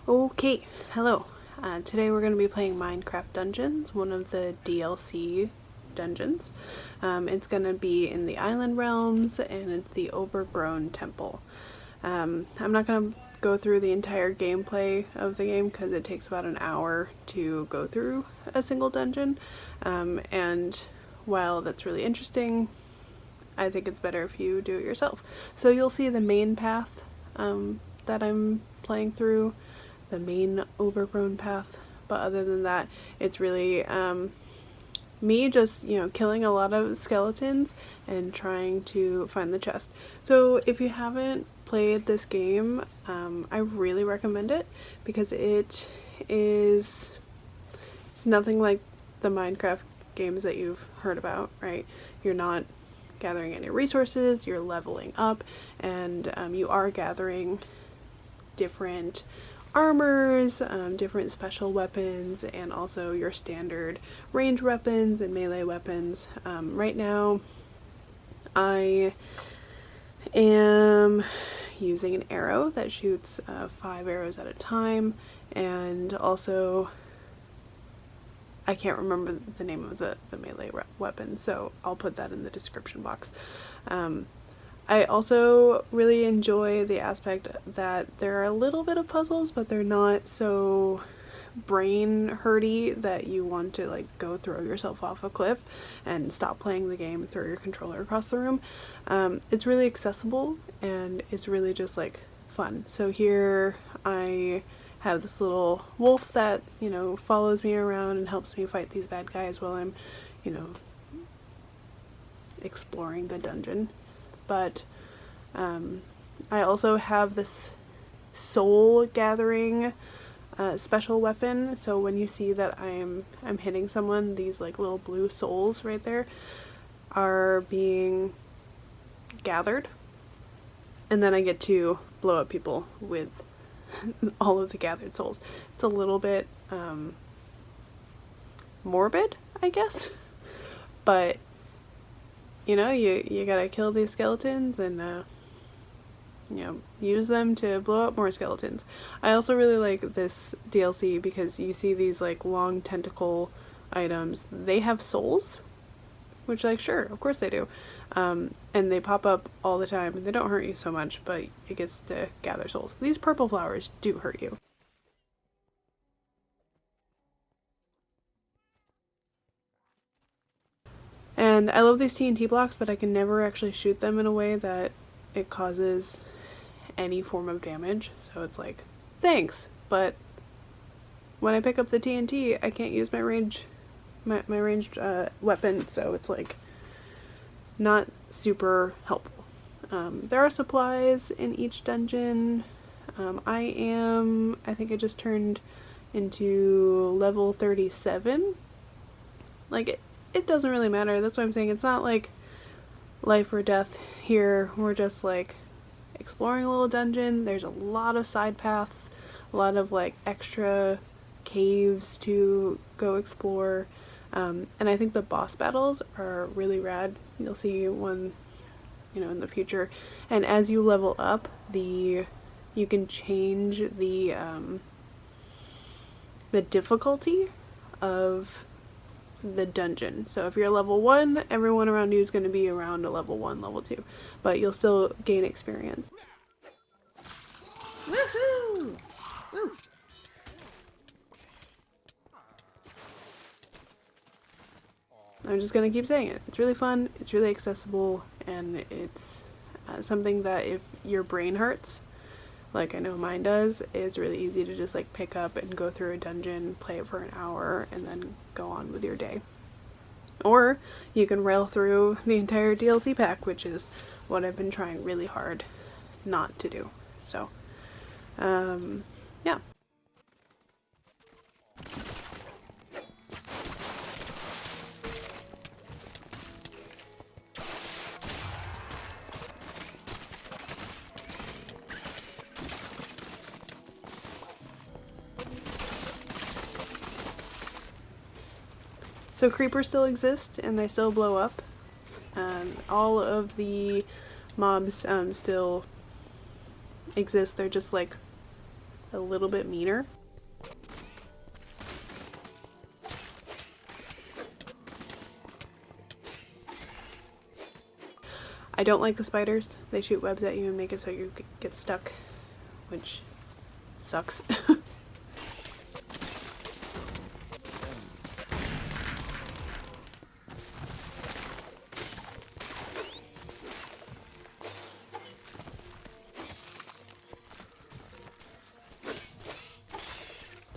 Okay, hello. Today we're going to be playing Minecraft Dungeons, one of the DLC dungeons. It's going to be in the Island Realms, and it's the Overgrown Temple. I'm not going to go through the entire gameplay of the game because it takes about an hour to go through a single dungeon, and while that's really interesting, I think it's better if you do it yourself. So you'll see the main path that I'm playing through, the main overgrown path, but other than that, it's really me just, killing a lot of skeletons and trying to find the chest. So if you haven't played this game, I really recommend it because it's nothing like the Minecraft games that you've heard about, right? You're not gathering any resources, you're leveling up, and you are gathering different armors, different special weapons, and also your standard range weapons and melee weapons. Right now I am using an arrow that shoots 5 arrows at a time, and also I can't remember the name of the melee weapon, so I'll put that in the description box. I also really enjoy the aspect that there are a little bit of puzzles, but they're not so brain hurty that you want to go throw yourself off a cliff and stop playing the game and throw your controller across the room. It's really accessible and it's really just fun. So here I have this little wolf that, follows me around and helps me fight these bad guys while I'm, exploring the dungeon. But I also have this soul gathering special weapon, so when you see that I'm hitting someone, these little blue souls right there are being gathered, and then I get to blow up people with all of the gathered souls. It's a little bit morbid, I guess, but you gotta kill these skeletons and use them to blow up more skeletons. I also really like this DLC because you see these long tentacle items. They have souls, which sure, of course they do, and they pop up all the time and they don't hurt you so much, but it gets to gather souls. These purple flowers do hurt you. And I love these TNT blocks, but I can never actually shoot them in a way that it causes any form of damage. So it's thanks, but when I pick up the TNT, I can't use my ranged weapon, so it's not super helpful. There are supplies in each dungeon. I think I just turned into level 37. It doesn't really matter. That's what I'm saying. It's not life or death here. We're just exploring a little dungeon. There's a lot of side paths, a lot of extra caves to go explore. And I think the boss battles are really rad. You'll see one, in the future. And as you level up, you can change the difficulty of the dungeon. So if you're level 1, everyone around you is going to be around a level 1, level 2, but you'll still gain experience. Woohoo! Woo! I'm just gonna keep saying it. It's really fun, it's really accessible, and it's something that if your brain hurts, like I know mine does, it's really easy to just pick up and go through a dungeon, play it for an hour, and then go on with your day. Or you can rail through the entire DLC pack, which is what I've been trying really hard not to do. So, yeah. So creepers still exist, and they still blow up. All of the mobs still exist. They're just a little bit meaner. I don't like the spiders. They shoot webs at you and make it so you get stuck, which sucks.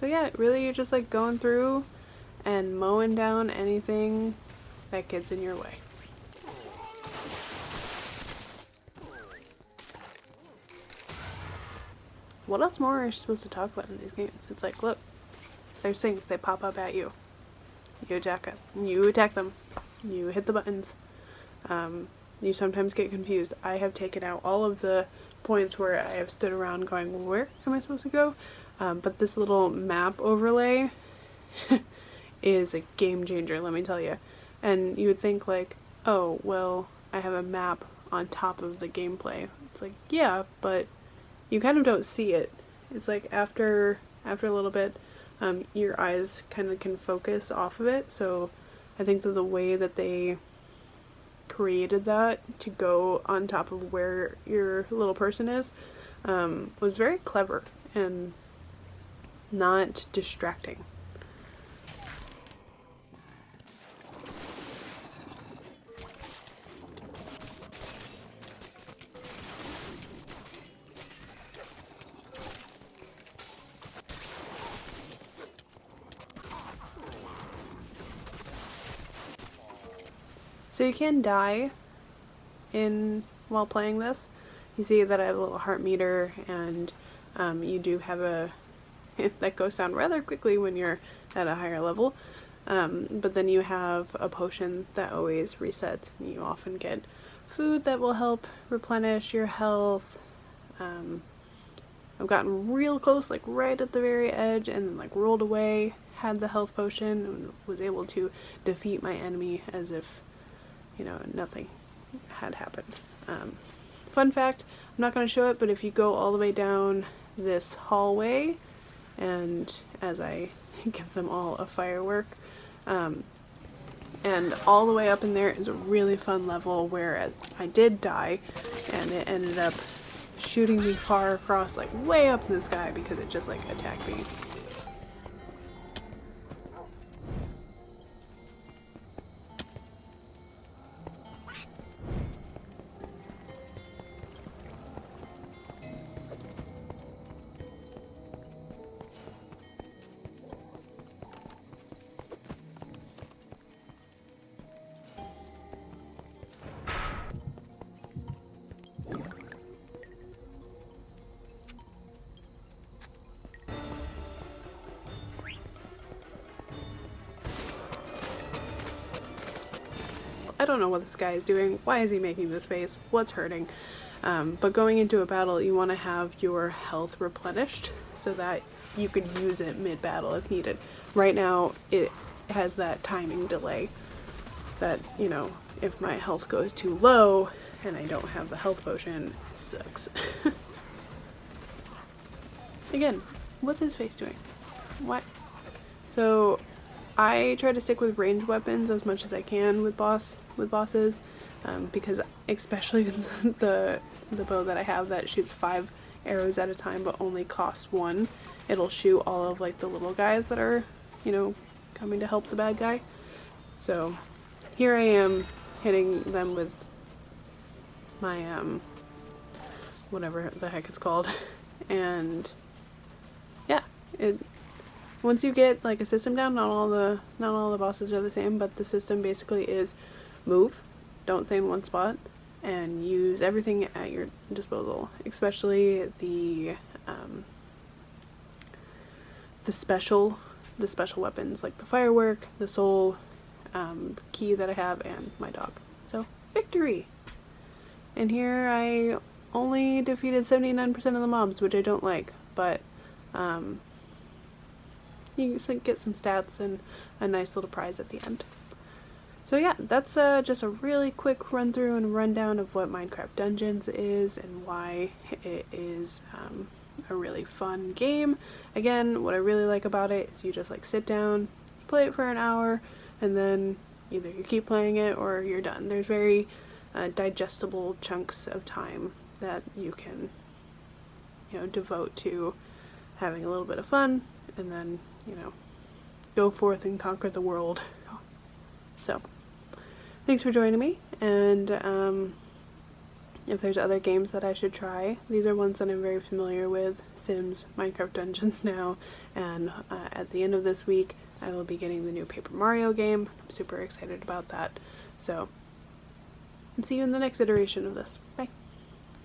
So yeah, really you're just like going through and mowing down anything that gets in your way. What else more are you supposed to talk about in these games? It's like, look, there's things, they pop up at you. You attack it. You attack them. You hit the buttons. You sometimes get confused. I have taken out all of the points where I have stood around going, where am I supposed to go? But this little map overlay is a game changer, let me tell you. And you would think like, oh, well, I have a map on top of the gameplay. It's like, yeah, but you kind of don't see it. It's like after a little bit, your eyes kind of can focus off of it. So I think that the way that they created that to go on top of where your little person is was very clever and not distracting. So you can die while playing this. You see that I have a little heart meter, and you do have a that goes down rather quickly when you're at a higher level. But then you have a potion that always resets, and you often get food that will help replenish your health. I've gotten real close, like right at the very edge, and then like rolled away, had the health potion, and was able to defeat my enemy as if, you know, nothing had happened. Fun fact, I'm not going to show it, but if you go all the way down this hallway, and as I give them all a firework, and all the way up in there is a really fun level where I did die, and it ended up shooting me far across, like way up in the sky, because it just like attacked me. I don't know what this guy is doing. Why is he making this face? What's hurting? But going into a battle, you want to have your health replenished so that you could use it mid-battle if needed. Right now, it has that timing delay that, you know, if my health goes too low and I don't have the health potion, it sucks. Again, what's his face doing? What? So I try to stick with ranged weapons as much as I can with bosses, because especially with the bow that I have that shoots 5 arrows at a time but only costs 1, it'll shoot all of like the little guys that are, you know, coming to help the bad guy. So here I am hitting them with my whatever the heck it's called, and yeah, once you get like a system down, not all the bosses are the same, but the system basically is move, don't stay in one spot, and use everything at your disposal, especially the special weapons like the firework, the soul key that I have, and my dog. So victory! And here I only defeated 79% of the mobs, which I don't like, but you get some stats and a nice little prize at the end. So yeah, that's just a really quick run through and rundown of what Minecraft Dungeons is and why it is a really fun game. Again, what I really like about it is you just like sit down, play it for an hour, and then either you keep playing it or you're done. There's very digestible chunks of time that you can, you know, devote to having a little bit of fun, and then, you know, go forth and conquer the world. So, thanks for joining me, and if there's other games that I should try, these are ones that I'm very familiar with: Sims, Minecraft Dungeons now, and at the end of this week I will be getting the new Paper Mario game. I'm super excited about that. So, and see you in the next iteration of this. Bye.